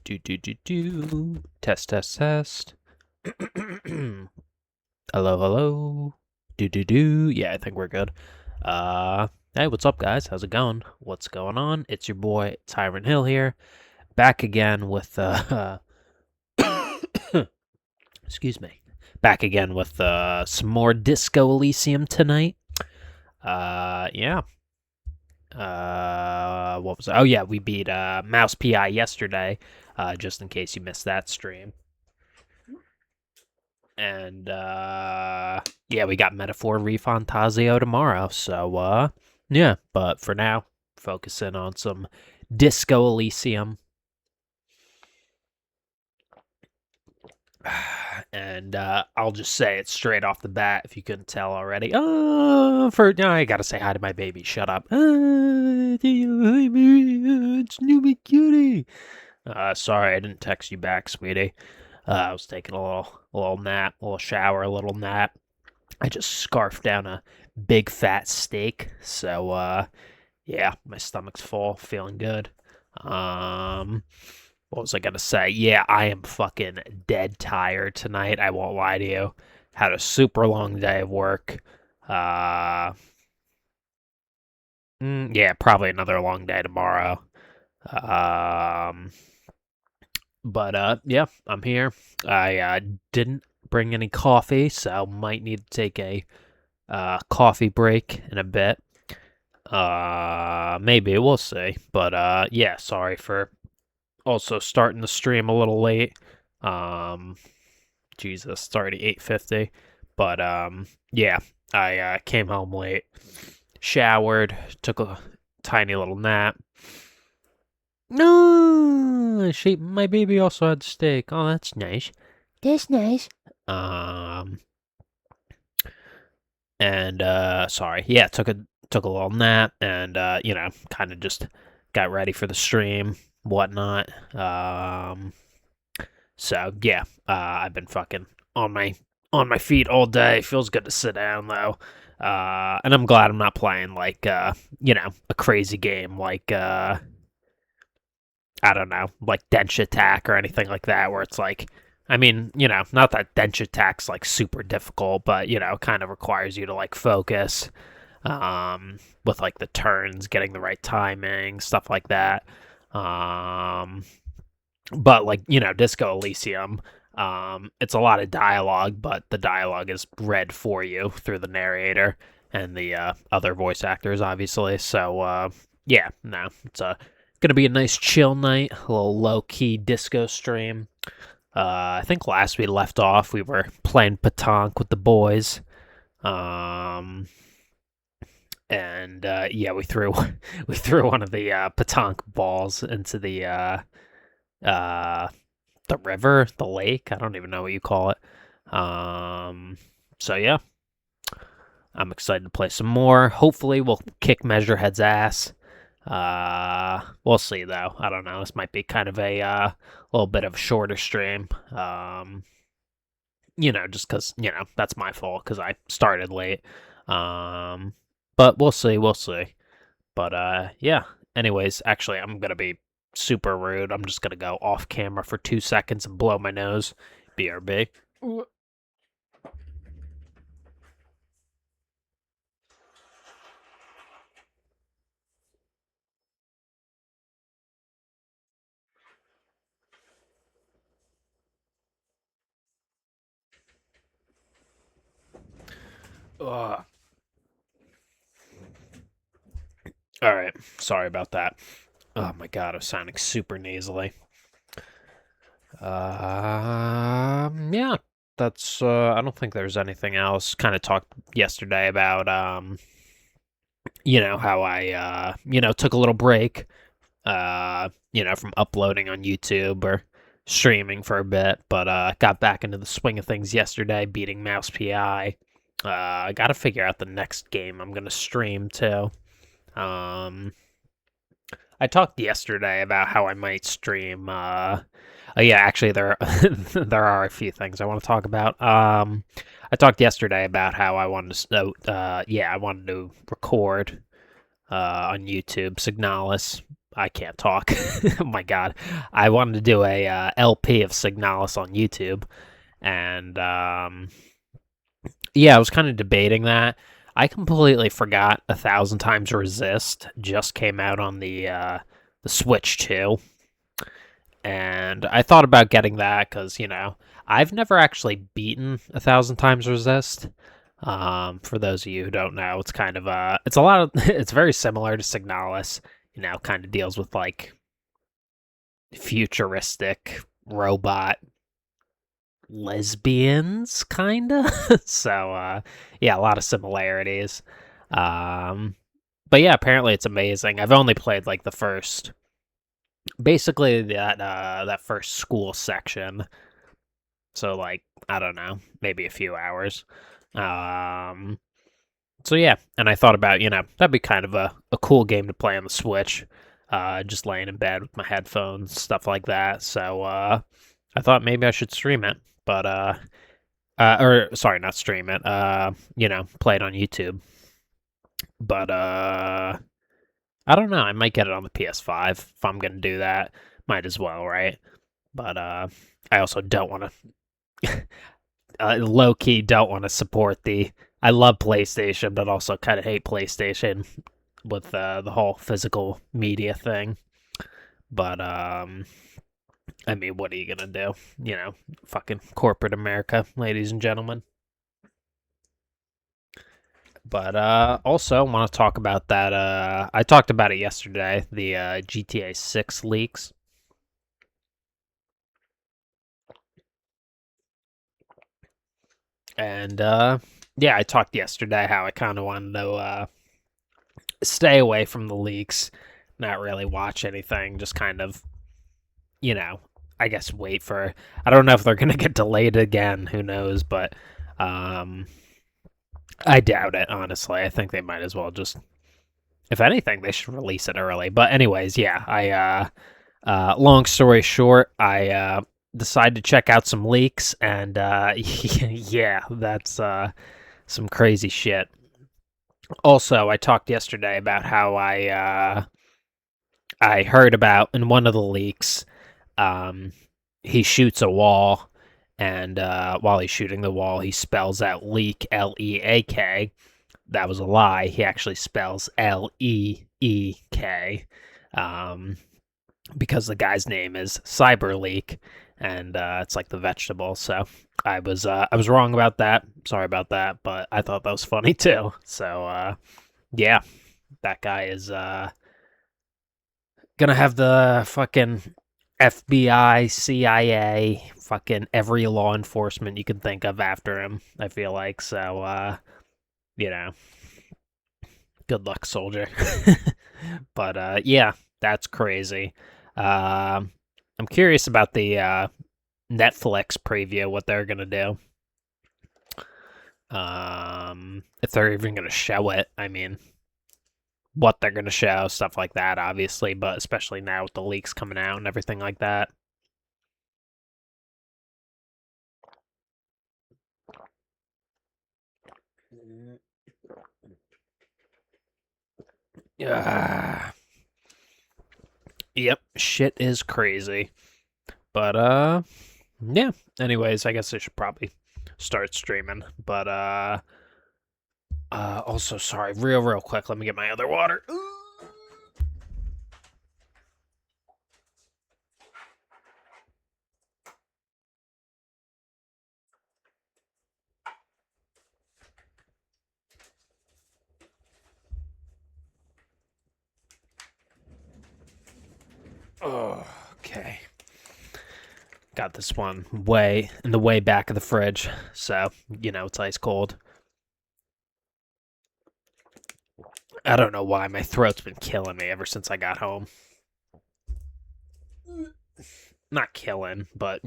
Do. Test, test, test. Hello, hello. Do. Yeah, I think we're good. Hey, what's up, guys? How's it going? What's going on? It's your boy Tyron Hill here, back again with excuse me, back again with some more Disco Elysium tonight. Yeah. What was it? Oh yeah, we beat Mouse PI yesterday. Just in case you missed that stream. And yeah, we got Metaphor Refantasio tomorrow. So yeah, but for now, focusing on some Disco Elysium. And I'll just say it straight off the bat if you couldn't tell already. I gotta say hi to my baby. Shut up. It's Newbie Cutie. Sorry I didn't text you back, sweetie. I was taking a little nap, a little shower, a little nap. I just scarfed down a big fat steak, so yeah, my stomach's full, feeling good. What was I gonna say? Yeah, I am fucking dead tired tonight. I won't lie to you. Had a super long day of work. Yeah, probably another long day tomorrow. But yeah, I'm here. I didn't bring any coffee, so might need to take a coffee break in a bit. Maybe we'll see. But yeah, sorry for also starting the stream a little late. Jesus, it's already 8:50. But yeah, I came home late, showered, took a tiny little nap. No, my baby also had steak. Oh, that's nice. That's nice. And sorry, yeah, took a little nap, and kind of just got ready for the stream, whatnot. So yeah, I've been fucking on my feet all day. Feels good to sit down though. And I'm glad I'm not playing like a crazy game like I don't know, like Dench Attack or anything like that, where it's like, I mean, not that Dench Attack's like super difficult, but kind of requires you to like focus, with like the turns, getting the right timing, stuff like that. But like Disco Elysium, it's a lot of dialogue, but the dialogue is read for you through the narrator and the other voice actors, obviously. So yeah, no, it's gonna be a nice chill night, a little low key disco stream. I think last we left off, we were playing petanque with the boys. And yeah, we threw we threw one of the petanque balls into uh the river, the lake. I don't even know what you call it. So yeah, I'm excited to play some more. Hopefully, we'll kick Measurehead's ass. We'll see though. I don't know. This might be kind of a little bit of a shorter stream. Just because that's my fault because I started late. But we'll see. We'll see. But yeah. Anyways, actually, I'm gonna be super rude. I'm just gonna go off camera for 2 seconds and blow my nose. BRB. Ugh. All right. Sorry about that. Oh my god, I was sounding super nasally. Yeah, that's. I don't think there's anything else. Kind of talked yesterday about how I took a little break, from uploading on YouTube or streaming for a bit, but got back into the swing of things yesterday, beating Mouse PI. I got to figure out the next game I'm gonna stream too. I talked yesterday about how I might stream. Yeah, actually, there there are a few things I want to talk about. I talked yesterday about how I wanted to. Yeah, I wanted to record on YouTube Signalis. I can't talk. Oh my god, I wanted to do a LP of Signalis on YouTube, and yeah, I was kind of debating that. I completely forgot 1,000 Times Resist just came out on the Switch too, and I thought about getting that because I've never actually beaten 1,000 Times Resist. For those of you who don't know, it's kind of it's a lot of it's very similar to Signalis. Kind of deals with like futuristic robot lesbians, kinda. So yeah, a lot of similarities. Um, but yeah, apparently it's amazing. I've only played like the first, basically that first school section. So like I don't know, maybe a few hours. Um, so yeah, and I thought about that'd be kind of a cool game to play on the Switch. Just laying in bed with my headphones, stuff like that. So I thought maybe I should stream it, but or sorry, not stream it. Play it on YouTube. But I don't know. I might get it on the PS5 if I'm gonna do that. Might as well, right? But I also don't want to low key don't want to support the. I love PlayStation, but also kind of hate PlayStation with the whole physical media thing. But I mean, what are you gonna do? Fucking corporate America, ladies and gentlemen. But also want to talk about that. I talked about it yesterday. The GTA 6 leaks, and yeah, I talked yesterday how I kind of wanted to stay away from the leaks, not really watch anything, just kind of, you know, I guess wait for. I don't know if they're gonna get delayed again. Who knows? But um, I doubt it. Honestly, I think they might as well just. If anything, they should release it early. But anyways, yeah. Long story short, I decided to check out some leaks, and yeah, that's some crazy shit. Also, I talked yesterday about how I heard about in one of the leaks, um, he shoots a wall, and while he's shooting the wall, he spells out leak, Leak. That was a lie. He actually spells Leek, um, because the guy's name is Cyberleak, and it's like the vegetable. So I was wrong about that. Sorry about that, but I thought that was funny too. So yeah, that guy is gonna have the fucking FBI, CIA, fucking every law enforcement you can think of after him. I feel like so. You know, good luck, soldier. But yeah, that's crazy. I'm curious about the Netflix preview, what they're gonna do. If they're even gonna show it. I mean, what they're gonna show, stuff like that, obviously, but especially now with the leaks coming out and everything like that. Yeah. Yep, shit is crazy. But yeah. Anyways, I guess I should probably start streaming. But also sorry, real quick, let me get my other water. Oh, okay. Got this one way in the way back of the fridge, so it's ice cold. I don't know why my throat's been killing me ever since I got home. Not killing, but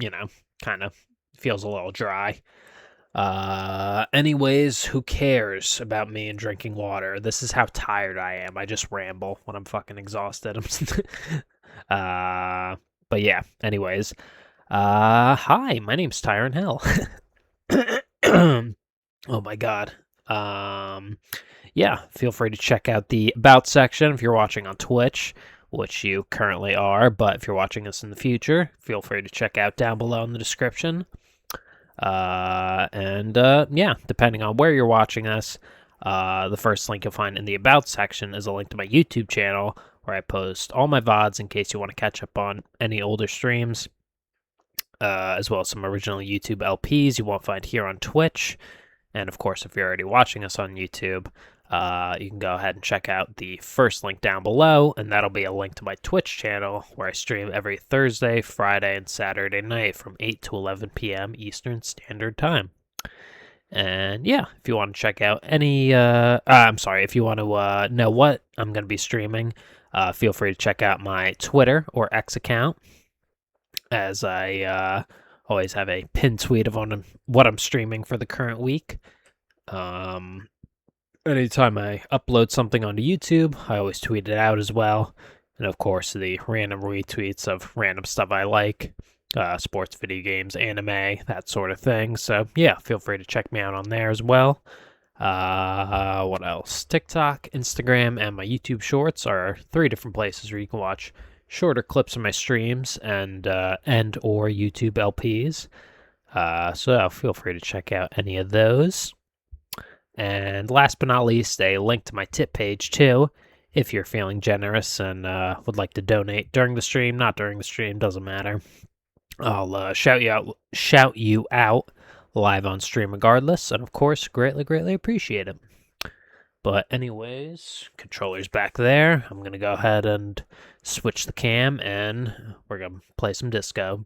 kind of feels a little dry. Anyways, who cares about me and drinking water? This is how tired I am. I just ramble when I'm fucking exhausted. uh, but yeah. Anyways, hi, my name's Tyron Hill. Oh my god. Yeah, feel free to check out the about section if you're watching on Twitch. which you currently are, but if you're watching this in the future, feel free to check out down below in the description. Yeah, depending on where you're watching this, the first link you'll find in the About section is a link to my YouTube channel where I post all my VODs in case you want to catch up on any older streams, as well as some original YouTube LPs you won't find here on Twitch. And of course, if you're already watching us on YouTube, you can go ahead and check out the first link down below, and that'll be a link to my Twitch channel where I stream every Thursday, Friday, and Saturday night from 8 to 11 p.m. Eastern Standard Time. And yeah, if you want to check out any, if you want to know what I'm going to be streaming, feel free to check out my Twitter or X account, as I always have a pinned tweet of what I'm streaming for the current week. Anytime I upload something onto YouTube, I always tweet it out as well. And of course, the random retweets of random stuff I like, sports, video games, anime, that sort of thing. So yeah, feel free to check me out on there as well. What else? TikTok, Instagram, and my YouTube Shorts are 3 different places where you can watch shorter clips of my streams and or YouTube LPs. So feel free to check out any of those. And last but not least, a link to my tip page too, if you're feeling generous and would like to donate during the stream, not during the stream, doesn't matter. I'll shout you out live on stream regardless, and of course, greatly appreciate it. But anyways, controller's back there. I'm gonna go ahead and switch the cam, and we're gonna play some disco.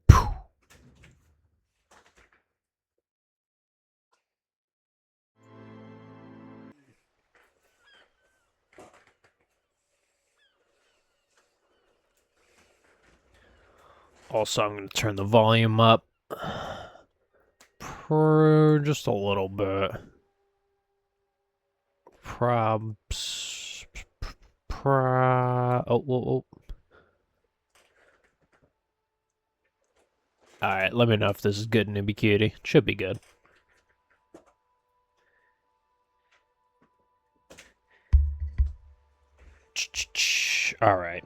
Also, I'm going to turn the volume up just a little bit. Alright, let me know if this is good, newbie cutie. It should be good. Alright.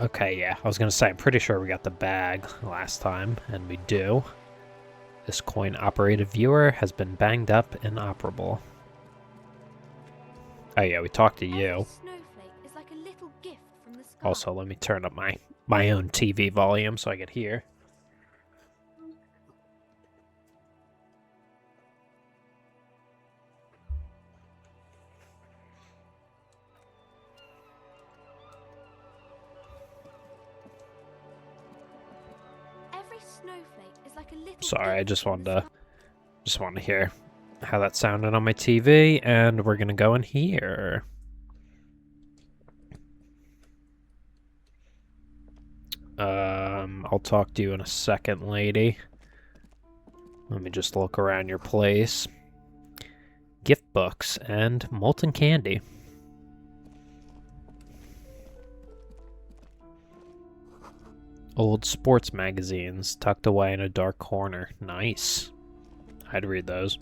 Okay, yeah. I was gonna say, I'm pretty sure we got the bag last time, and we do. This coin-operated viewer has been banged up and operable. Oh yeah, we talked to you. Also, let me turn up my own TV volume so I can hear. Sorry, I just wanted to hear how that sounded on my TV, and we're gonna go in here. I'll talk to you in a second, lady. Let me just look around your place. Gift books and molten candy. Old sports magazines tucked away in a dark corner. Nice. I'd read those.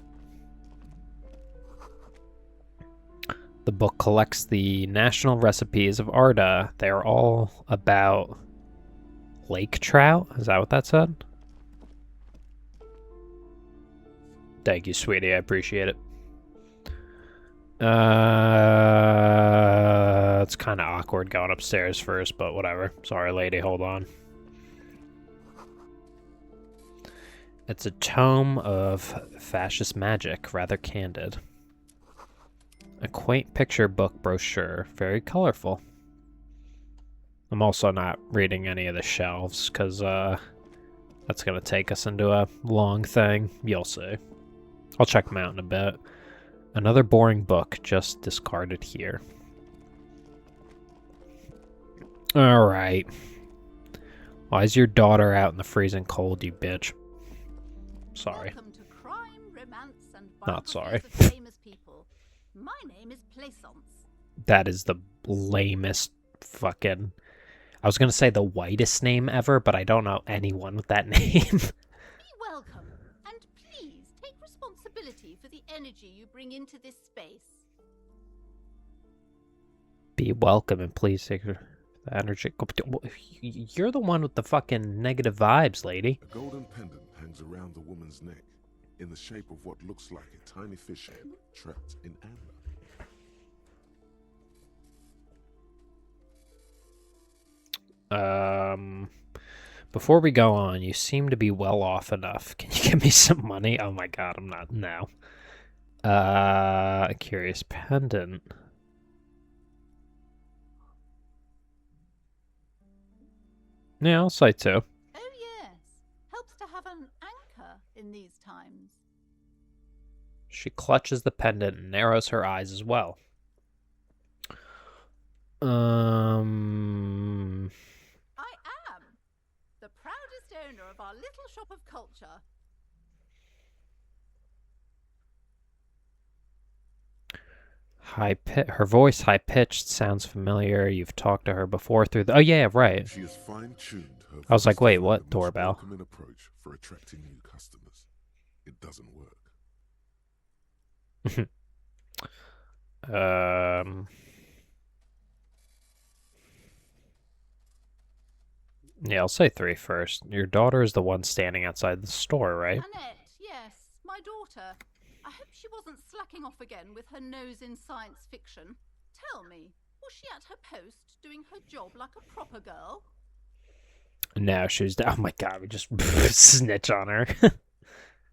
The book collects the national recipes of Arda. They are all about lake trout. Is that what that said? Thank you, sweetie. I appreciate it. It's kind of awkward going upstairs first, but whatever. Sorry, lady. Hold on. It's a tome of fascist magic, rather candid. A quaint picture book brochure, very colorful. I'm also not reading any of the shelves, because that's going to take us into a long thing. You'll see. I'll check them out in a bit. Another boring book, just discarded here. Alright. Why is your daughter out in the freezing cold, you bitch? Sorry. Welcome to crime, romance, and not sorry. Famous people. My name is Plaisance. That is the lamest fucking... I was going to say the whitest name ever, but I don't know anyone with that name. Be welcome, and please take responsibility for the energy you bring into this space. Be welcome and please take the energy. You're the one with the fucking negative vibes, lady. A golden pendant hangs around the woman's neck, in the shape of what looks like a tiny fish head trapped in amber. Before we go on, you seem to be well off enough. Can you give me some money? Oh my god, I'm not. No. A curious pendant. Yeah, I'll say two. Oh yes, helps to have an anchor in these times. She clutches the pendant and narrows her eyes as well. I am the proudest owner of our little shop of culture. Her voice high-pitched sounds familiar. You've talked to her before through the... Oh, yeah, right. She has fine-tuned her I was like, voice to wait, find what? the most Doorbell. welcoming approach for attracting new customers. It doesn't work. Yeah, I'll say three first. Your daughter is the one standing outside the store, right? Annette, yes, my daughter. I hope she wasn't slacking off again with her nose in science fiction. Tell me, was she at her post doing her job like a proper girl? No, she was... Oh my god, we just snitch on her.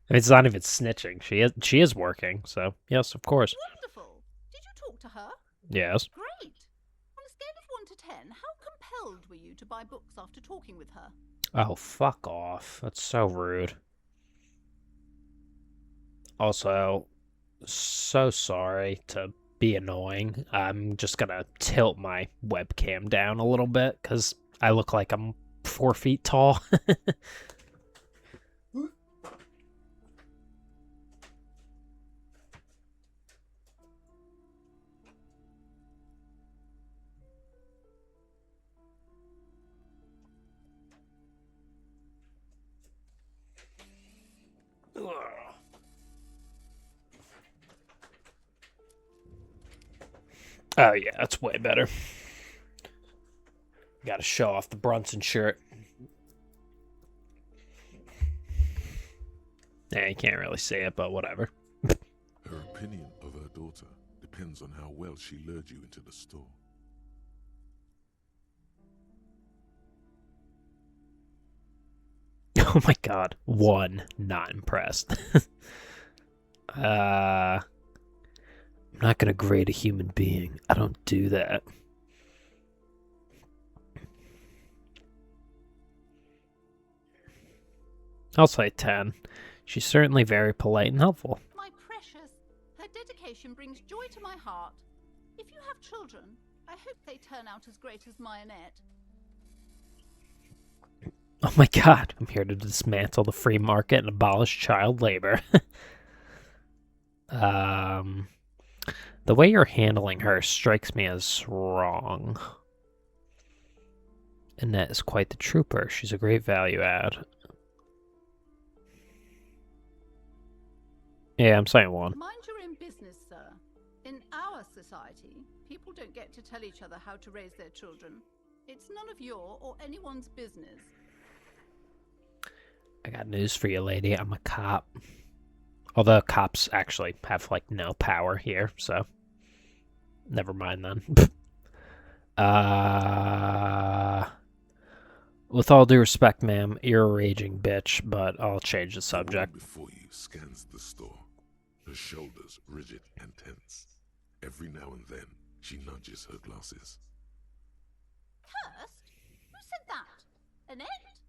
It's not even snitching. She is working, so yes, of course. Wonderful. Did you talk to her? Yes. Great. On a scale of 1 to 10, how compelled were you to buy books after talking with her? Oh, fuck off. That's so rude. Also, so sorry to be annoying. I'm just gonna tilt my webcam down a little bit, because I look like I'm 4 feet tall. Oh, yeah, that's way better. Gotta show off the Brunson shirt. Yeah, you can't really see it, but whatever. Her opinion of her daughter depends on how well she lured you into the store. Oh my god. 1, not impressed. I'm not gonna grade a human being. I don't do that. I'll say 10. She's certainly very polite and helpful. My precious, her dedication brings joy to my heart. If you have children, I hope they turn out as great as my Annette. Oh my god, I'm here to dismantle the free market and abolish child labor. The way you're handling her strikes me as wrong. Annette is quite the trooper. She's a great value add. Yeah, I'm saying 1. Mind your own business, sir. In our society, people don't get to tell each other how to raise their children. It's none of your or anyone's business. I got news for you, lady. I'm a cop. Although cops actually have, like, no power here, so... Never mind then. With all due respect, ma'am, you're a raging bitch, but I'll change the subject. The woman before you scans the store, her shoulders rigid and tense. Every now and then, she nudges her glasses. Cursed? Who said that? Annette?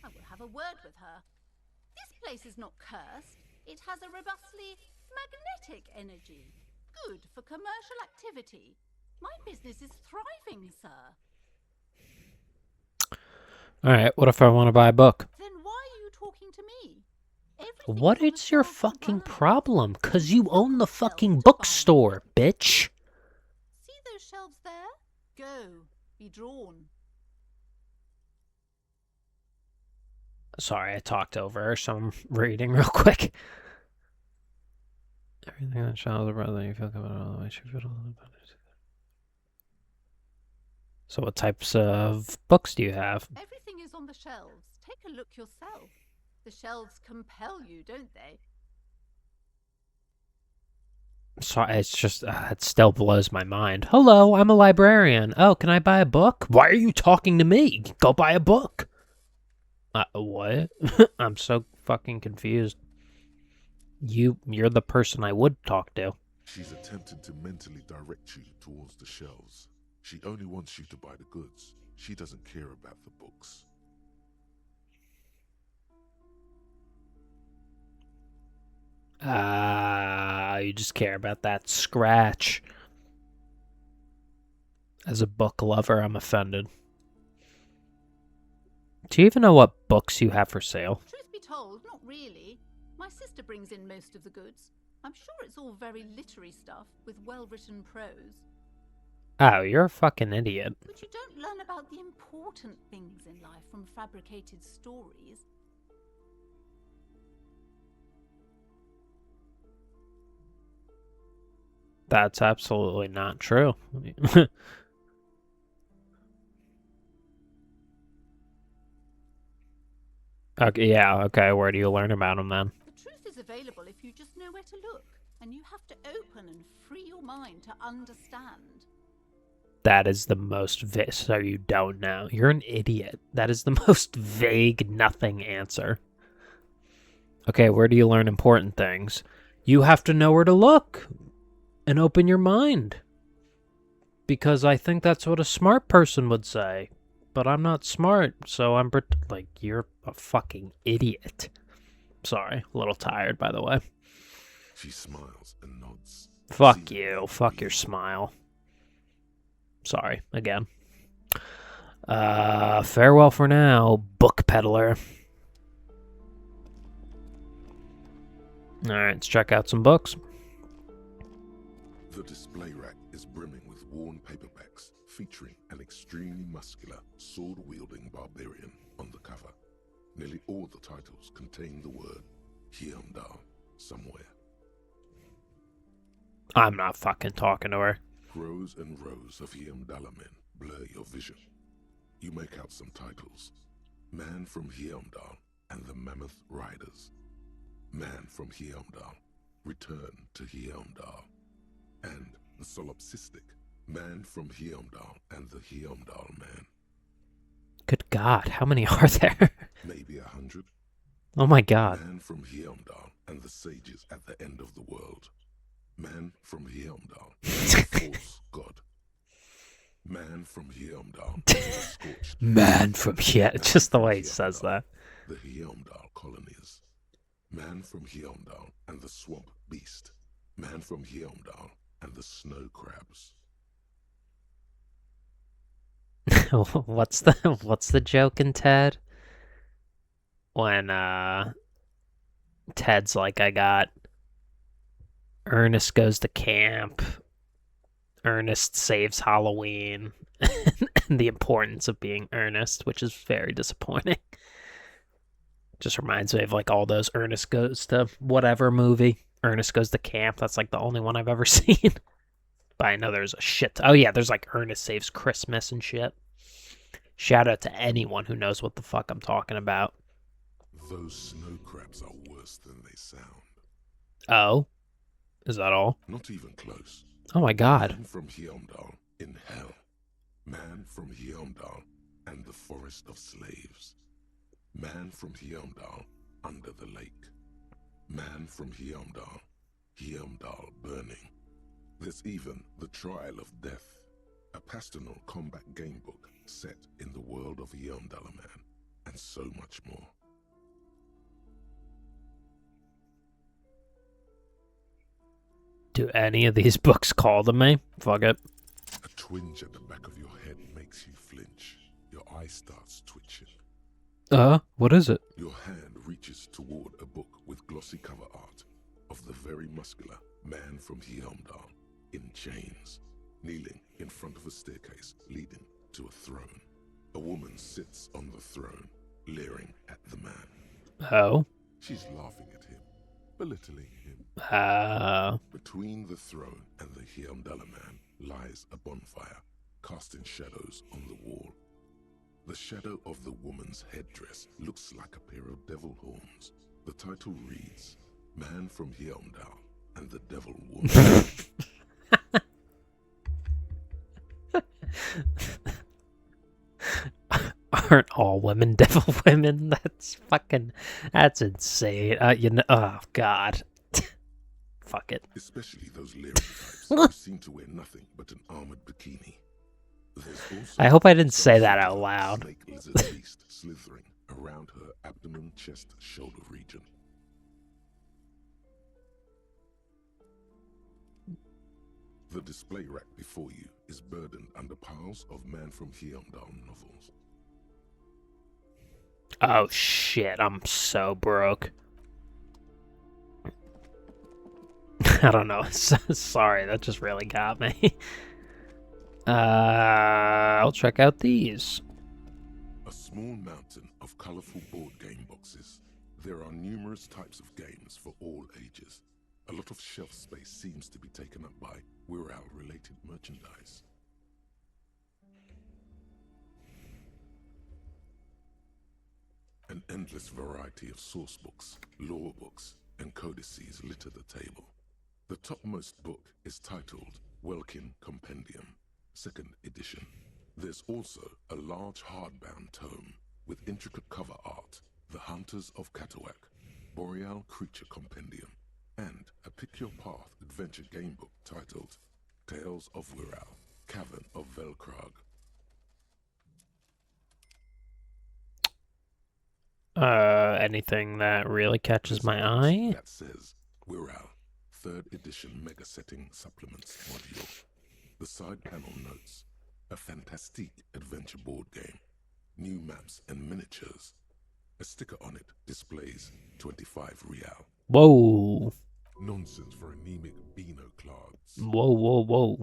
I will have a word with her. This place is not cursed. It has a robustly magnetic energy. Good for commercial activity. My business is thriving, sir. Alright, what if I want to buy a book? Then why are you talking to me? Everything What on the is your shelf fucking runs. problem? 'Cause you It's own the not fucking shelf bookstore, defined. bitch! See those shelves there? Go. Be drawn. Sorry, I talked over her, so I'm reading real quick. Everything that shines bright that you feel coming all the way. Should feel a little better. So what types of books do you have? Everything is on the shelves. Take a look yourself. The shelves compel you, don't they? So it's just, it still blows my mind. Hello, I'm a librarian. Oh, can I buy a book? Why are you talking to me? Go buy a book. What? I'm so fucking confused. You're the person I would talk to. She's attempting to mentally direct you towards the shelves. She only wants you to buy the goods. She doesn't care about the books. You just care about that scratch. As a book lover, I'm offended. Do you even know what books you have for sale? Truth be told, not really. My sister brings in most of the goods. I'm sure it's all very literary stuff with well-written prose. Oh, you're a fucking idiot. But you don't learn about the important things in life from fabricated stories. That's absolutely not true. Okay, yeah, okay, where do you learn about them then? The truth is available if you just know where to look. And you have to open and free your mind to understand. That is the most so you don't know. You're an idiot. That is the most vague nothing answer. Okay, where do you learn important things? You have to know where to look and open your mind. Because I think that's what a smart person would say. But I'm not smart, so I'm like, you're a fucking idiot. Sorry, a little tired, by the way. She smiles and nods. Fuck you. Fuck your smile. Sorry, again. Farewell for now, book peddler. Alright, let's check out some books. The display rack is brimming with worn paperbacks featuring an extremely muscular, sword-wielding barbarian on the cover. Nearly all the titles contain the word Hyundai somewhere. I'm not fucking talking to her. Rows and rows of Hyundai men blur your vision. You make out some titles. Man from Hyundai and the Mammoth Riders. Man from Hyundai, Return to Hyundai. And the solipsistic Man from Hyundai and the Hyundai Man. Good God, how many are there? Maybe 100. Oh my God. Man from Hyundai and the sages at the end of the world. Man from Hyundai and the false god. Man from Hyundai and the scorched. Man from here. Just the way he says that. The Hyundai colonies. Man from Hyundai and the swamp beast. Man from Hyundai and the snow crabs. What's the joke in Ted? When Ted's like, I got Ernest goes to camp, Ernest saves Halloween, and the importance of being earnest, which is very disappointing. Just reminds me of like all those Ernest goes to whatever movie. Ernest goes to camp. That's like the only one I've ever seen. But I know there's a shit. Oh yeah, there's like Ernest Saves Christmas and shit. Shout out to anyone who knows what the fuck I'm talking about. Those snow crabs are worse than they sound. Oh? Is that all? Not even close. Oh my God. Man from Hyundai in hell. Man from Hyundai and the forest of slaves. Man from Hyundai under the lake. Man from Hyundai. Hyundai burning. There's even The Trial of Death, a pastoral combat game book set in the world of Hyundai Man, and so much more. Do any of these books call to me? Fuck it. A twinge at the back of your head makes you flinch. Your eye starts twitching. What is it? Your hand reaches toward a book with glossy cover art of the very muscular man from Hyundai in chains, kneeling in front of a staircase leading to a throne. A woman sits on the throne, leering at the man. Oh? She's laughing at him, belittling him. Between the throne and the Hyamdala man lies a bonfire, casting shadows on the wall. The shadow of the woman's headdress looks like a pair of devil horns. The title reads, Man from Hyamdal and the Devil Woman. Aren't all women devil women? That's insane. Oh god. Fuck it. Especially those Lyran types who seem to wear nothing but an armored bikini. There's also I hope I didn't say some that sort out of loud. snake lizard beast slithering around her abdomen, chest, shoulder region. The display rack before you is burdened under piles of Man from Hyamdal novels. Oh shit, I'm so broke. I don't know. Sorry, that just really got me. I'll check out these. A small mountain of colorful board game boxes. There are numerous types of games for all ages. A lot of shelf space seems to be taken up by Wirral-related merchandise. An endless variety of source books, lore books, and codices litter the table. The topmost book is titled Welkin Compendium, 2nd edition. There's also a large hardbound tome with intricate cover art, The Hunters of Katawak, Boreal Creature Compendium, and a Pick Your Path adventure game book titled Tales of Wirral, Cavern of Velkrag. Anything that really catches There's my a box eye? that says Wirral, 3rd edition mega setting supplements module. The side panel notes, a fantastique adventure board game, new maps and miniatures. A sticker on it displays 25 real. Whoa. Nonsense for anemic Beano clods. Whoa, whoa, whoa.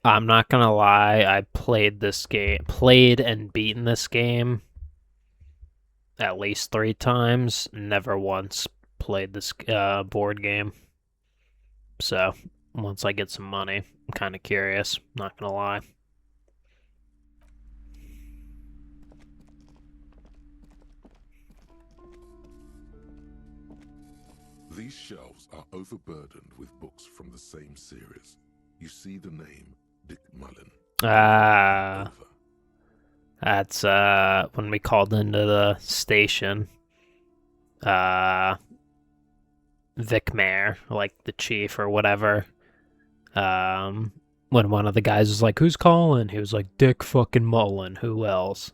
I'm not gonna lie, I played and beaten this game at least 3 times, never once played this board game. So, once I get some money, I'm kind of curious, not gonna lie. These shelves are overburdened with books from the same series. You see the name Dick Mullen. Over. That's when we called into the station. Vic Mayer, like the chief or whatever. When one of the guys was like, "Who's calling?" He was like, "Dick fucking Mullen. Who else?"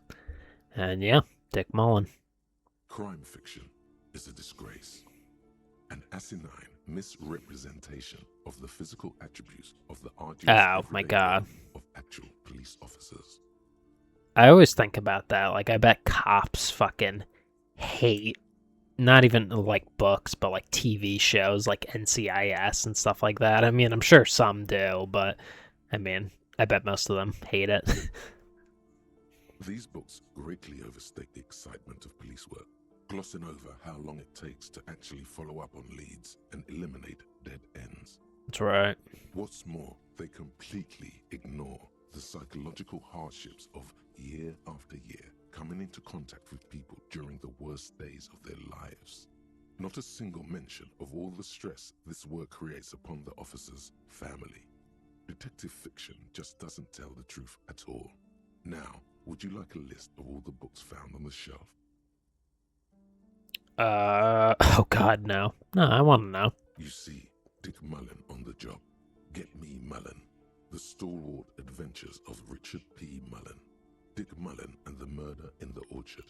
And yeah, Dick Mullen. Crime fiction is a disgrace. An asinine misrepresentation of the physical attributes of the arduous Oh my everyday god. work of actual police officers. I always think about that. Like, I bet cops fucking hate not even like books, but like TV shows like NCIS and stuff like that. I mean, I'm sure some do, but I mean, I bet most of them hate it. These books greatly overstate the excitement of police work, glossing over how long it takes to actually follow up on leads and eliminate dead ends. That's right. What's more, they completely ignore the psychological hardships of year after year coming into contact with people during the worst days of their lives. Not a single mention of all the stress this work creates upon the officer's family. Detective fiction just doesn't tell the truth at all. Now, would you like a list of all the books found on the shelf? Oh god, no. No, I want to know. You see Dick Mullen on the job. Get Me Mullen. The Stalwart Adventures of Richard P. Mullen. Dick Mullen and the Murder in the Orchard.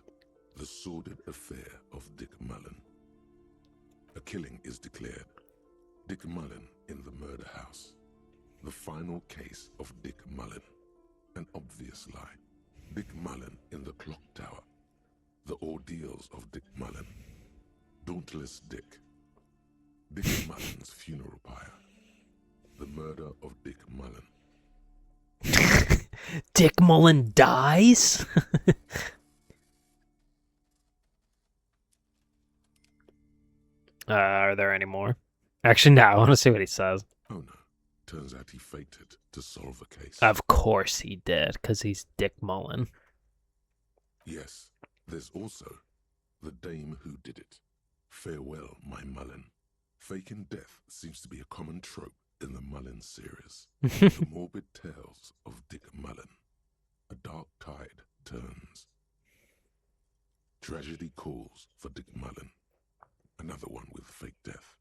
The Sordid Affair of Dick Mullen. A killing is declared. Dick Mullen in the murder house. The final case of Dick Mullen. An obvious lie. Dick Mullen in the clock tower. The ordeals of Dick Mullen. Dauntless Dick. Dick Mullen's funeral pyre. The murder of Dick Mullen. Dick Mullen dies? Are there any more? Actually, no. I want to see what he says. Oh no, turns out he faked it to solve a case. Of course he did, because he's Dick Mullen. Yes, there's also the dame who did it. Farewell, my Mullen. Faking death seems to be a common trope in the Mullen series. The morbid tales of Dick Mullen. A dark tide turns. Tragedy calls for Dick Mullen. Another one with fake death.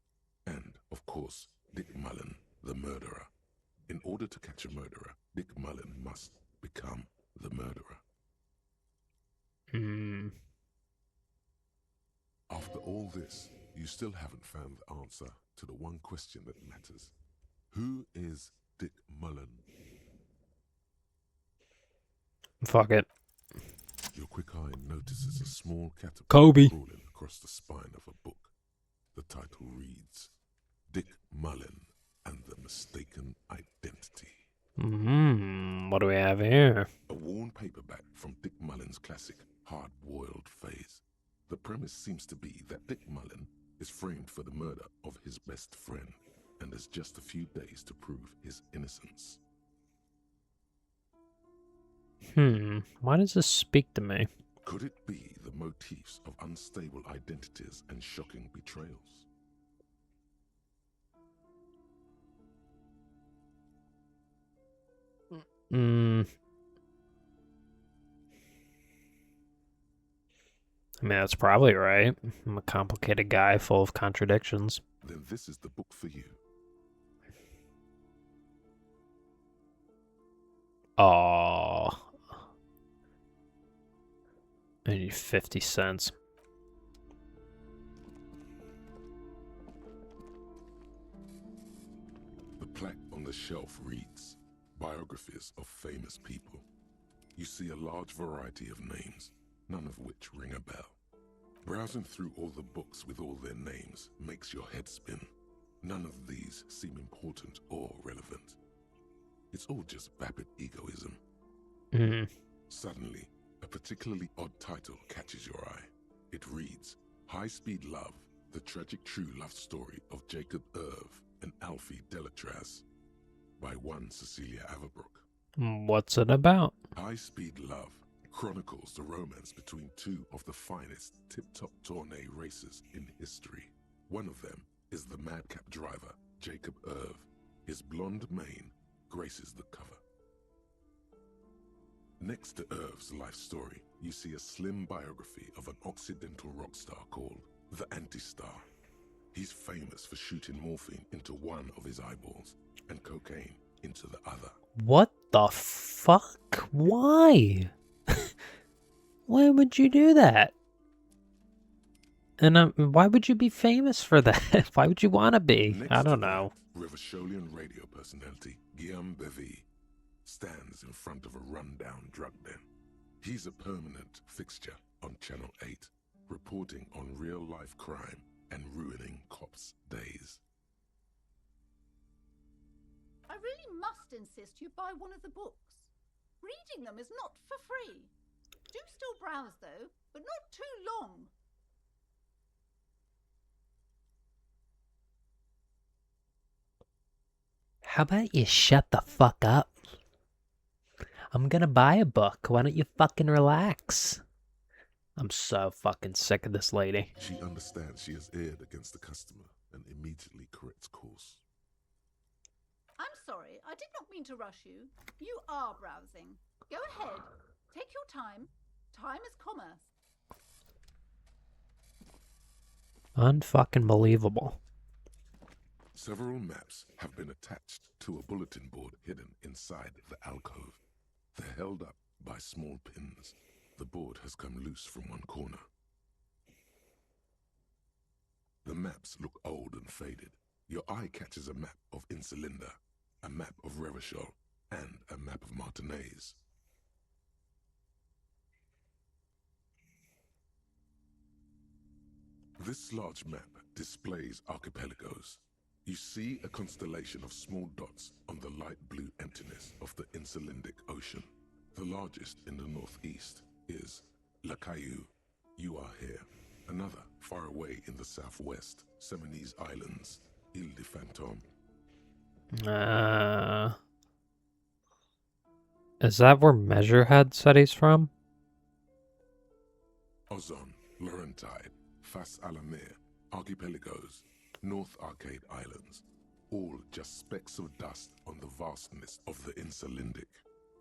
And, of course, Dick Mullen, the murderer. In order to catch a murderer, Dick Mullen must become the murderer. After all this, you still haven't found the answer to the one question that matters. Who is Dick Mullen? Fuck it. Your quick eye notices a small caterpillar Kobe. crawling across the spine of a book. The title reads, Dick Mullen and the Mistaken Identity. What do we have here? A worn paperback from Dick Mullen's classic Hard-Boiled Phase. The premise seems to be that Dick Mullen is framed for the murder of his best friend and has just a few days to prove his innocence. Why does this speak to me? Could it be the motifs of unstable identities and shocking betrayals? I mean, that's probably right. I'm a complicated guy full of contradictions. Then this is the book for you. Oh, I need 50 cents. The plaque on the shelf reads, Biographies of Famous People. You see a large variety of names, none of which ring a bell. Browsing through all the books with all their names makes your head spin. None of these seem important or relevant. It's all just vapid egoism. Suddenly, a particularly odd title catches your eye. It reads, High Speed Love, the tragic true love story of Jacob Irv and Alfie Delatraz, by one Cecilia Averbrook. What's it about? High Speed Love chronicles the romance between two of the finest tip-top tourney racers in history. One of them is the madcap driver, Jacob Irv. His blonde mane graces the cover. Next to Irv's life story, you see a slim biography of an Occidental rock star called the Anti-Star. He's famous for shooting morphine into one of his eyeballs and cocaine into the other. What the fuck? Why? Why would you do that? And why would you be famous for that? Why would you want to be? Next I don't to know. that, Revacholian radio personality Guillaume Bevy stands in front of a rundown drug den. He's a permanent fixture on Channel 8, reporting on real-life crime and ruining cops' days. I really must insist you buy one of the books. Reading them is not for free. Do still browse, though, but not too long. How about you shut the fuck up? I'm gonna buy a book. Why don't you fucking relax? I'm so fucking sick of this lady. She understands she has erred against the customer and immediately corrects course. I'm sorry, I did not mean to rush you. You are browsing. Go ahead. Take your time. Time is commerce. Unfucking believable. Several maps have been attached to a bulletin board hidden inside the alcove. They're held up by small pins. The board has come loose from one corner. The maps look old and faded. Your eye catches a map of Insulinda, a map of Revachol, and a map of Martinez. This large map displays archipelagos. You see a constellation of small dots on the light blue emptiness of the Insulindic Ocean. The largest in the northeast is La Caillou. You are here. Another Far away in the southwest, Seminese Islands, Ile de Fantôme. Is that where Measurehead said he's from? Ozon, Laurentide, Fas a la Mer, Archipelagos, North Arcade Islands, all just specks of dust on the vastness of the Insulindic.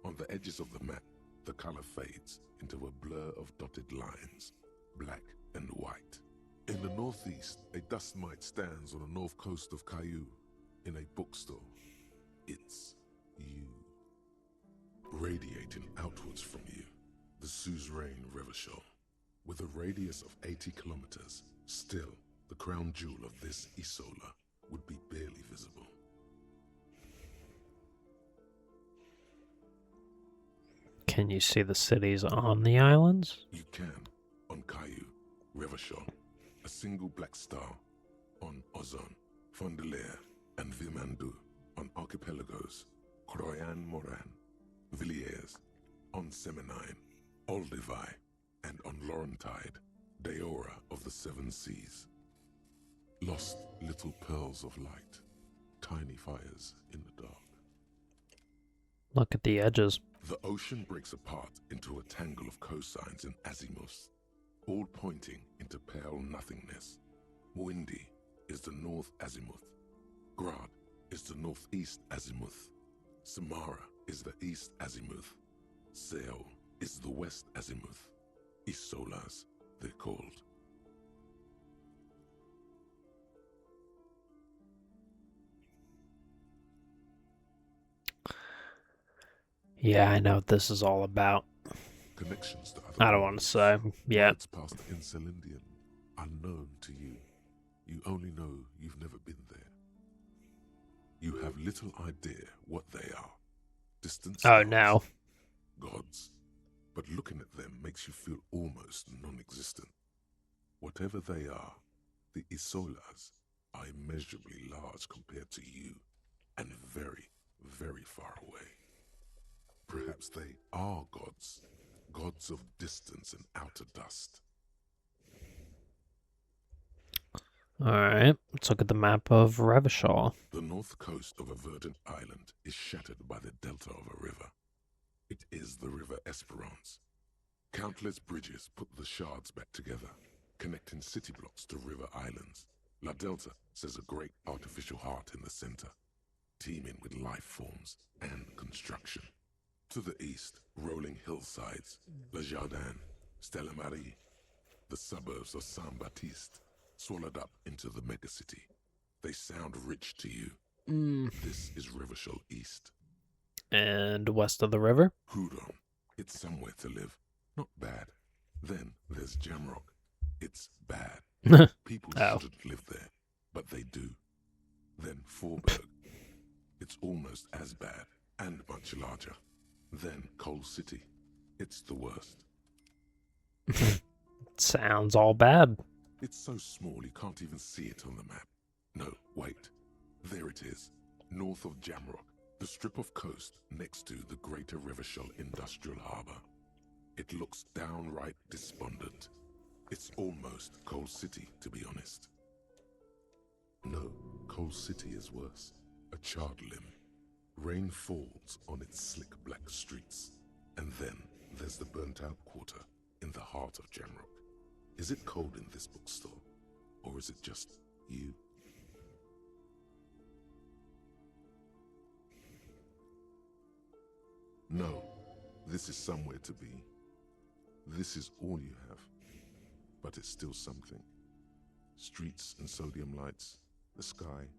On the edges of the map, the color fades into a blur of dotted lines, black and white. In the northeast, a dust mite stands on the north coast of Caillou, in a bookstore. It's you. Radiating outwards from you, the suzerain Revachol. With a radius of 80 kilometers, still, the crown jewel of this Isola would be barely visible. Can you see the cities on the islands? You can, on Caillou, Revachol, a single black star, on Ozon, Fondelier, and Vilmandu, on Archipelagos, Croyan Moran, Villiers, on Seminine, Olduvai, and on Laurentide, Deora of the Seven Seas. Lost little pearls of light, tiny fires in the dark. Look at the edges. The ocean breaks apart into a tangle of cosines and azimuths, all pointing into pale nothingness. Windy is the north azimuth. Grad is the northeast azimuth. Samara is the east azimuth. Seol is the west azimuth. Isolas, they're called. Yeah, I know what this is all about. Connections to other I don't want to say. Yeah. Words past Insulindian, unknown to you. You only know you've never been there. You have little idea what they are. Distant Oh, stars, no. gods. But looking at them makes you feel almost non-existent. Whatever they are, the Isolas are immeasurably large compared to you, and very, very far away. Perhaps they are gods, gods of distance and outer dust. Alright, let's look at the map of Revachol. The north coast of a verdant island is shattered by the delta of a river. It is the River Esperance. Countless bridges put the shards back together, connecting city blocks to river islands. La Delta says a great artificial heart in the center, teeming with life forms and construction. To the east, rolling hillsides, Le Jardin, Stella Marie, the suburbs of Saint-Baptiste, swallowed up into the megacity. They sound rich to you. This is Revachol East. And west of the river? Hudon. It's somewhere to live. Not bad. Then there's Jamrock. It's bad. People shouldn't live there, but they do. Then Forberg. It's almost as bad, and much larger. Then Coal City. It's the worst. Sounds all bad. It's so small you can't even see it on the map. No, wait. There it is. North of Jamrock. The strip of coast next to the Greater Revachol Industrial Harbour. It looks downright despondent. It's almost Coal City, to be honest. No, Coal City is worse. A charred limb. Rain falls on its slick black streets. And then there's the burnt-out quarter in the heart of Jamrock. Is it cold in this bookstore? Or is it just you? No, this is somewhere to be. This is all you have. But it's still something. Streets and sodium lights, the sky,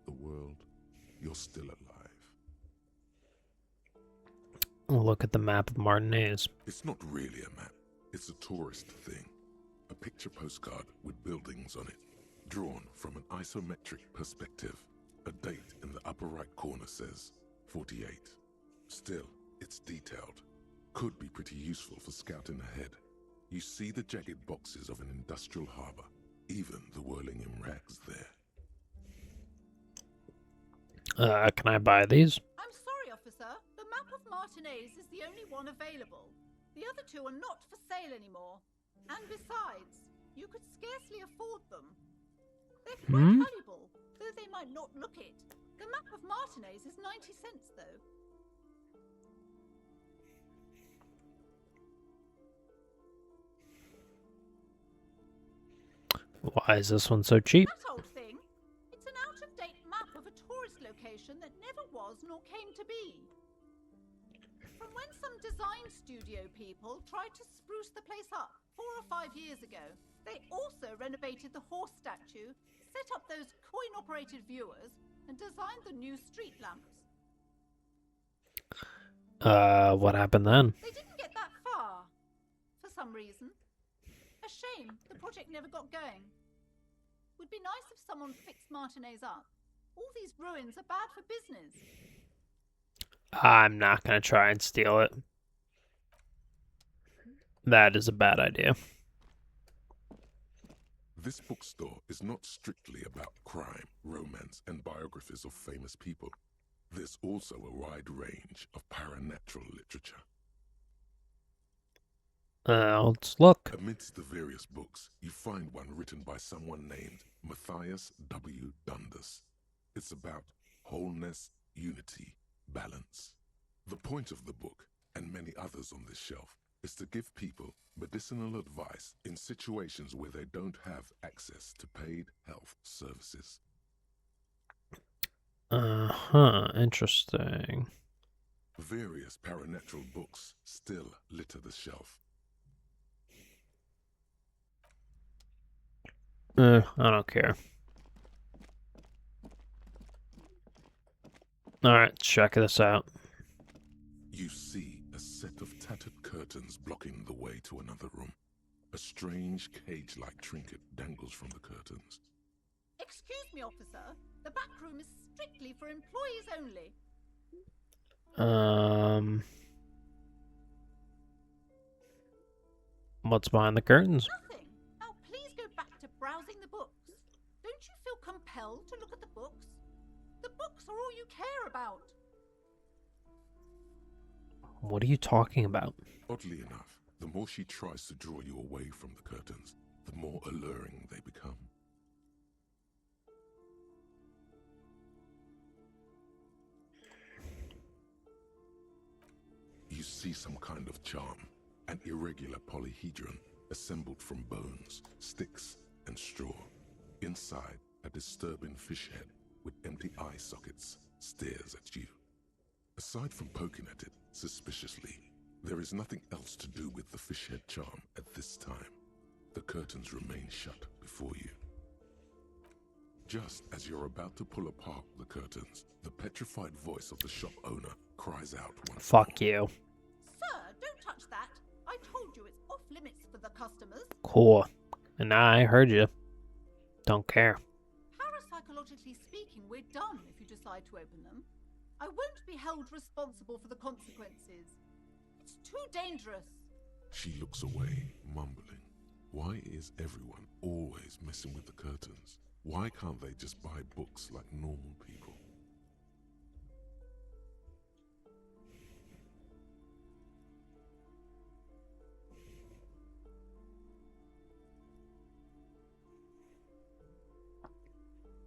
the world. You're still alive. Look at the map of Martinez. It's not really a map. It's a tourist thing. A picture postcard with buildings on it, drawn from an isometric perspective. A date in the upper right corner says 48. Still, it's detailed. Could be pretty useful for scouting ahead. You see the jagged boxes of an industrial harbor, even the Whirlingham rags there. Can I buy these? I'm sorry, officer. The map of Martinez is the only one available. The other two are not for sale anymore. And besides, You could scarcely afford them. They're quite valuable, though they might not look it. The map of Martinez is 90 cents, though. Why is this one so cheap? That old thing? It's an out-of-date map of a tourist location that never was nor came to be. From when some design studio people tried to spruce the place up 4 or 5 years ago, they also renovated the horse statue, set up those coin-operated viewers, and designed the new street lamps. What happened then? They didn't get that far, for some reason. A shame the project never got going. Would be nice if someone fixed Martinez up. All these ruins are bad for business. I'm not gonna try and steal it. That is a bad idea. This bookstore is not strictly about crime, romance, and biographies of famous people. There's also a wide range of paranatural literature. Let's look. Amidst the various books, you find one written by someone named Matthias W. Dundas. It's about wholeness, unity, balance. The point of the book, and many others on this shelf, is to give people medicinal advice in situations where they don't have access to paid health services. Interesting. Various paranatural books still litter the shelf. I don't care. Alright, check this out. You see a set of tattered curtains blocking the way to another room. A strange cage-like trinket dangles from the curtains. Excuse me, officer. The back room is strictly for employees only. What's behind the curtains? Nothing. Now please go back to browsing the books. Don't you feel compelled to look at the books? The books are all you care about. What are you talking about? Oddly enough, the more she tries to draw you away from the curtains, the more alluring they become. You see some kind of charm, an irregular polyhedron assembled from bones, sticks, and straw. Inside, a disturbing fish head with empty eye sockets stares at you. Aside from poking at it suspiciously, there is nothing else to do with the fish head charm at this time. The curtains remain shut before you. Just as you're about to pull apart the curtains, the petrified voice of the shop owner cries out once Fuck more. you. Sir, don't touch that. I told you it's off limits for the customers. Cool. And I heard you. Don't care. Parapsychologically speaking, we're done if you decide to open them. I won't be held responsible for the consequences. It's too dangerous. She looks away, mumbling. Why is everyone always messing with the curtains? Why can't they just buy books like normal people?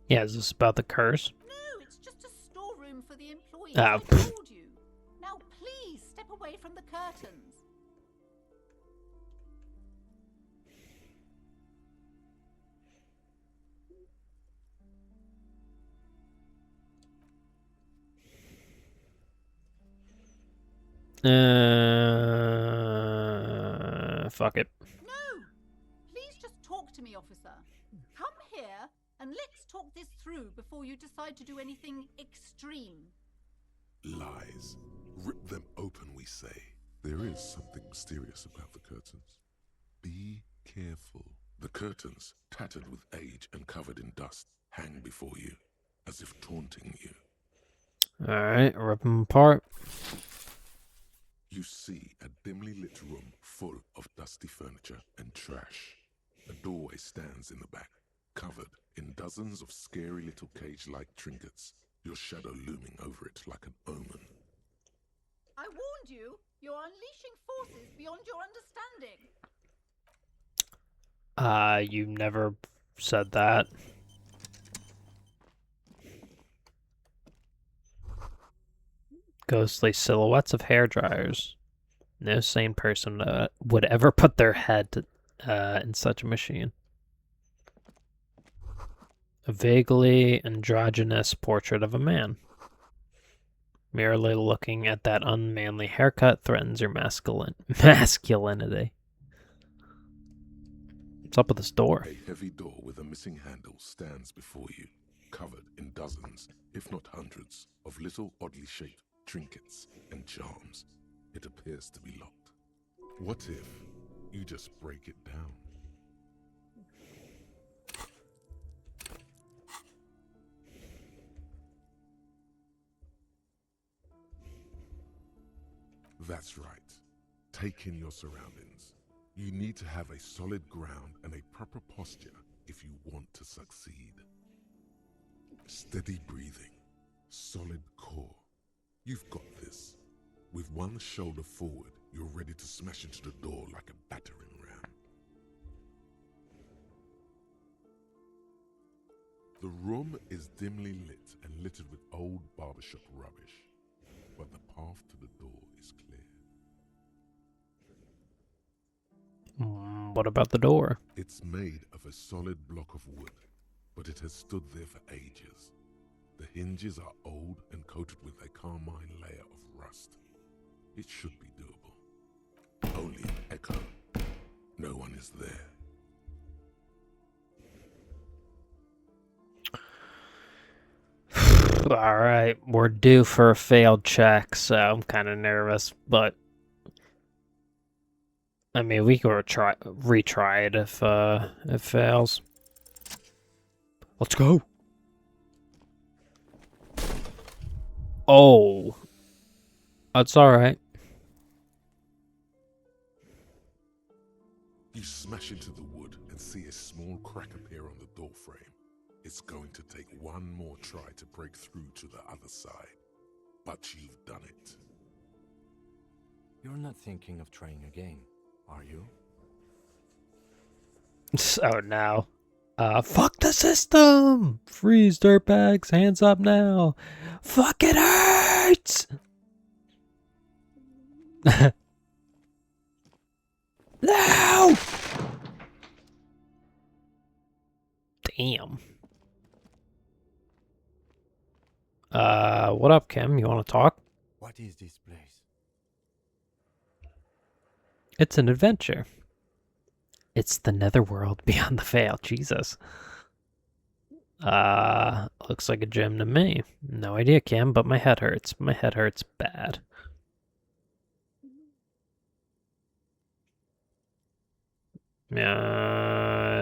Yeah, is this about the curse? No, it's just a storeroom for the employees. Oh, I told you. Now please step away from the curtains. Fuck it. No! Please just talk to me, officer. Come here and let's talk this through before you decide to do anything extreme. Lies. Rip them open, we say. There is something mysterious about the curtains. Be careful. The curtains, tattered with age and covered in dust, hang before you, as if taunting you. Alright, rip them apart. You see a dimly lit room full of dusty furniture and trash. A doorway stands in the back, covered in dozens of scary little cage-like trinkets, your shadow looming over it like an omen. I warned you. You're unleashing forces beyond your understanding. You never said that. Ghostly silhouettes of hair dryers. No sane person would ever put their head in such a machine. A vaguely androgynous portrait of a man. Merely looking at that unmanly haircut threatens your masculinity. What's up with this door? A heavy door with a missing handle stands before you, covered in dozens, if not hundreds, of little oddly shaped trinkets and charms. It appears to be locked. What if you just break it down? That's right. Take in your surroundings. You need to have a solid ground and a proper posture if you want to succeed. Steady breathing, solid core. You've got this. With one shoulder forward, you're ready to smash into the door like a battering ram. The room is dimly lit and littered with old barbershop rubbish, but the path to the door is clear. What about the door? It's made of a solid block of wood, but it has stood there for ages. The hinges are old and coated with a carmine layer of rust. It should be doable. Only an echo. No one is there. Alright, we're due for a failed check, so I'm kind of nervous, but I mean, we can retry it if it fails. Let's go. Oh, that's alright. You smash into the wood and see a small crack appear on the doorframe. It's going to take one more try to break through to the other side. But you've done it. You're not thinking of trying again, are you? Oh no. Fuck the system! Freeze, dirtbags, hands up now! Fuck, it hurts! No! Damn. What up, Kim? You want to talk? What is this place? It's an adventure. It's the netherworld beyond the veil. Jesus. Looks like a gym to me. No idea, Kim, but my head hurts. My head hurts bad.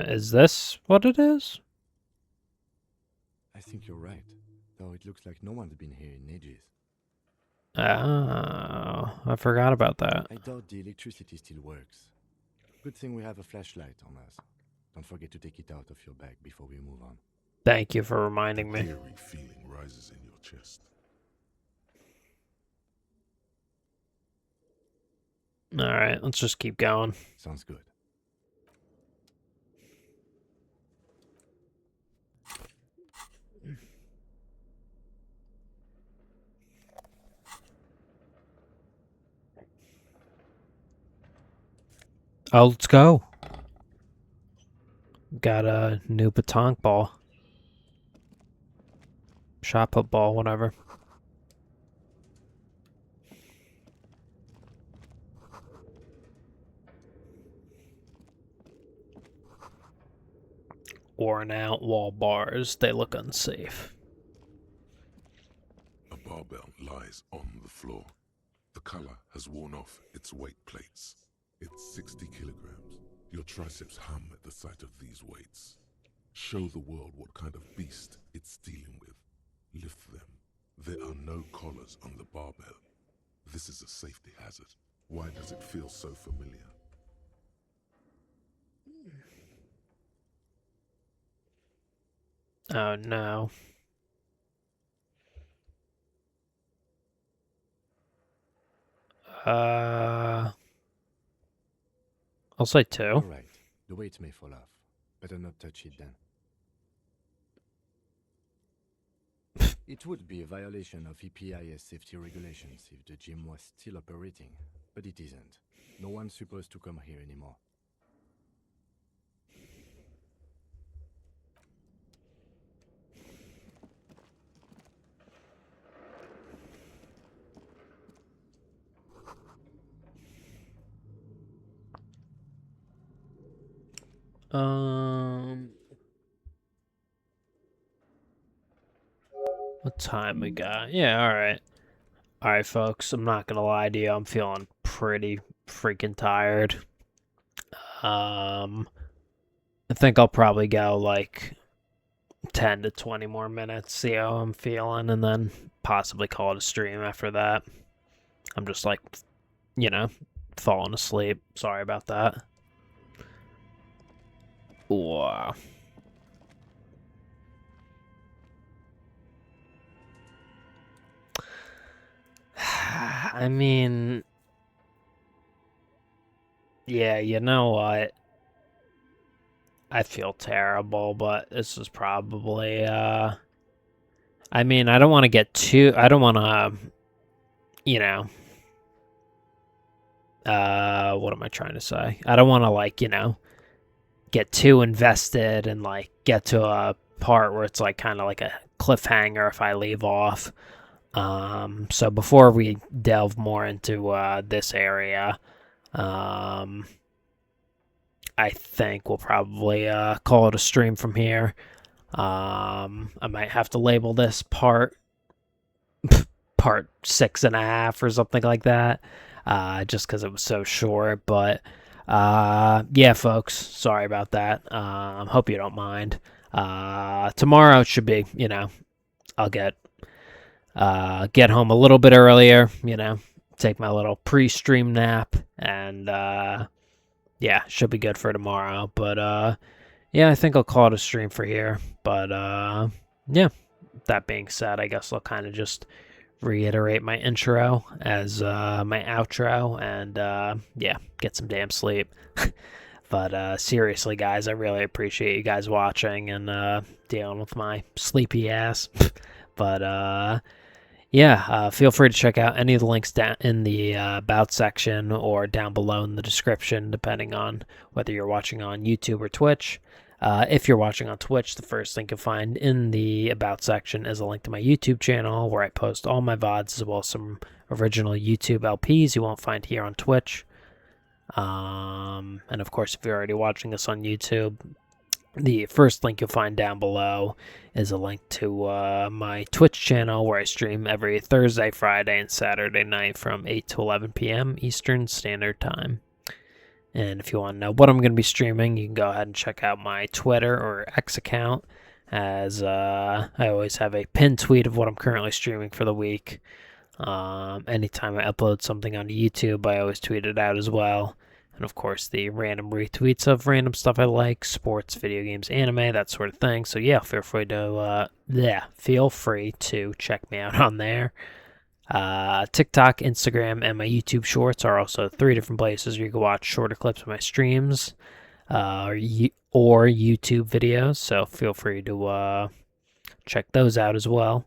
Is this what it is? I think you're right, though it looks like no one's been here in ages. Oh, I forgot about that. I doubt the electricity still works. Good thing we have a flashlight on us. Don't forget to take it out of your bag before we move on. Thank you for reminding me. An eerie feeling rises in your chest. Alright, let's just keep going. Sounds good. Oh, let's go. Got a new pétanque ball. Shot put ball, whatever. Worn out wall bars. They look unsafe. A barbell lies on the floor. The color has worn off its weight plates. It's 60 kilograms. Your triceps hum at the sight of these weights. Show the world what kind of beast it's dealing with. Lift them. There are no collars on the barbell. This is a safety hazard. Why does it feel so familiar? Oh no. I'll say 2. All right. The weights may fall off. Better not touch it then. It would be a violation of EPIS safety regulations if the gym was still operating, but it isn't. No one's supposed to come here anymore. What time we got? Yeah, alright. Alright, folks, I'm not gonna lie to you, I'm feeling pretty freaking tired. I think I'll probably go like 10 to 20 more minutes, see how I'm feeling, and then possibly call it a stream after that. I'm just like, falling asleep. Sorry about that. Wow. I mean, yeah, you know what? I feel terrible, but this is probably, I mean, I don't want to get too, I don't want to, what am I trying to say? I don't want to, like, get too invested and, like, get to a part where it's, like, kind of like a cliffhanger if I leave off. So before we delve more into this area, I think we'll probably call it a stream from here. I might have to label this part 6.5 or something like that, just because it was so short. But yeah, folks, sorry about that. Hope you don't mind. Tomorrow should be, I'll get home a little bit earlier, take my little pre-stream nap, and yeah, should be good for tomorrow. But yeah, I think I'll call it a stream for here. But yeah, that being said, I guess I'll kind of just reiterate my intro as my outro, and yeah, get some damn sleep. But seriously, guys, I really appreciate you guys watching and dealing with my sleepy ass. But yeah, feel free to check out any of the links down in the About section or down below in the description, depending on whether you're watching on YouTube or Twitch. If you're watching on Twitch, the first link you'll find in the About section is a link to my YouTube channel, where I post all my VODs as well as some original YouTube LPs you won't find here on Twitch. And of course, if you're already watching this on YouTube, the first link you'll find down below is a link to my Twitch channel, where I stream every Thursday, Friday, and Saturday night from 8 to 11 p.m. Eastern Standard Time. And if you want to know what I'm going to be streaming, you can go ahead and check out my Twitter or X account, as I always have a pinned tweet of what I'm currently streaming for the week. Anytime I upload something onto YouTube, I always tweet it out as well. And of course, the random retweets of random stuff I like, sports, video games, anime, that sort of thing. So yeah, feel free to check me out on there. TikTok, Instagram, and my YouTube Shorts are also 3 different places where you can watch shorter clips of my streams or YouTube videos. So feel free to check those out as well.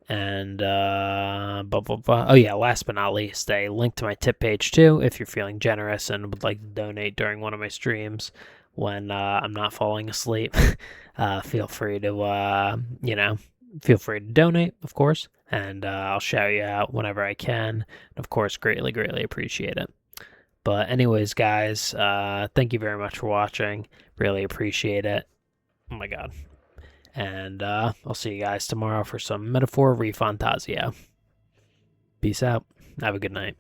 And oh yeah, last but not least, a link to my tip page too, if you're feeling generous and would like to donate during one of my streams when I'm not falling asleep. Feel free to feel free to donate, of course, and I'll shout you out whenever I can. And of course, greatly appreciate it. But anyways, guys, thank you very much for watching. Really appreciate it. Oh my god. And I'll see you guys tomorrow for some Metaphor Refantasia. Peace out. Have a good night.